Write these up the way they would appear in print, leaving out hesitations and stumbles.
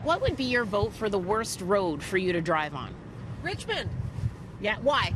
What would be your vote for the worst road for you to drive on? Richmond. Yeah, why?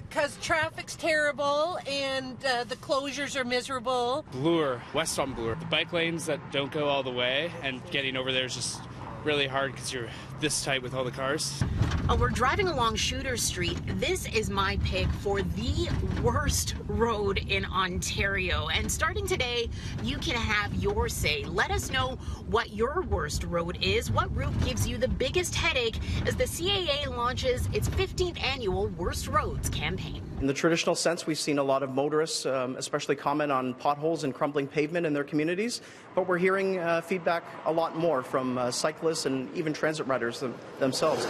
Because traffic's terrible and the closures are miserable. Bloor, west on Bloor. The bike lanes that don't go all the way, and getting over there is just really hard because you're this tight with all the cars. Oh, we're driving along Shooter Street. This is my pick for the worst road in Ontario. And starting today, you can have your say. Let us know what your worst road is. What route gives you the biggest headache as the CAA launches its 15th annual Worst Roads campaign. In the traditional sense, we've seen a lot of motorists, especially comment on potholes and crumbling pavement in their communities. But we're hearing feedback a lot more from cyclists and even transit riders themselves.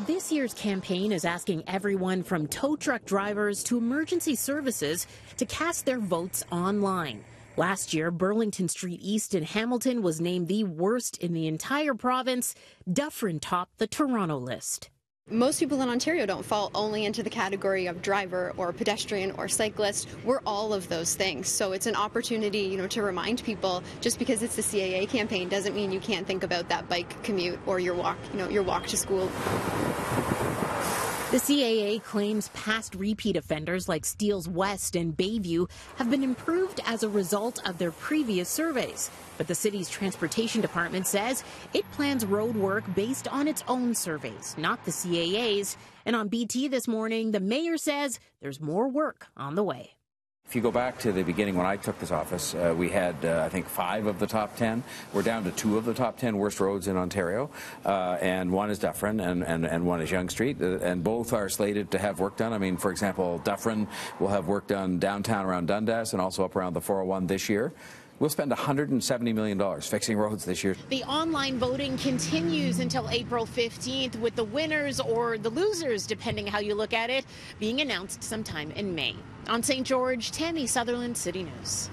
This year's campaign is asking everyone from tow truck drivers to emergency services to cast their votes online. Last year, Burlington Street East in Hamilton was named the worst in the entire province. Dufferin topped the Toronto list. Most people in Ontario don't fall only into the category of driver or pedestrian or cyclist. We're all of those things. So it's an opportunity, to remind people just because it's the CAA campaign doesn't mean you can't think about that bike commute or your walk, your walk to school. The CAA claims past repeat offenders like Steeles West and Bayview have been improved as a result of their previous surveys. But the city's transportation department says it plans road work based on its own surveys, not the CAA's. And on BT this morning, the mayor says there's more work on the way. If you go back to the beginning when I took this office, we had, I think, 5 of the top 10. We're down to 2 of the top 10 worst roads in Ontario, and one is Dufferin and one is Yonge Street, and both are slated to have work done. I mean, for example, Dufferin will have work done downtown around Dundas and also up around the 401 this year. We'll spend $170 million fixing roads this year. The online voting continues until April 15th, with the winners or the losers, depending how you look at it, being announced sometime in May. On St. George, Tammie Sutherland, City News.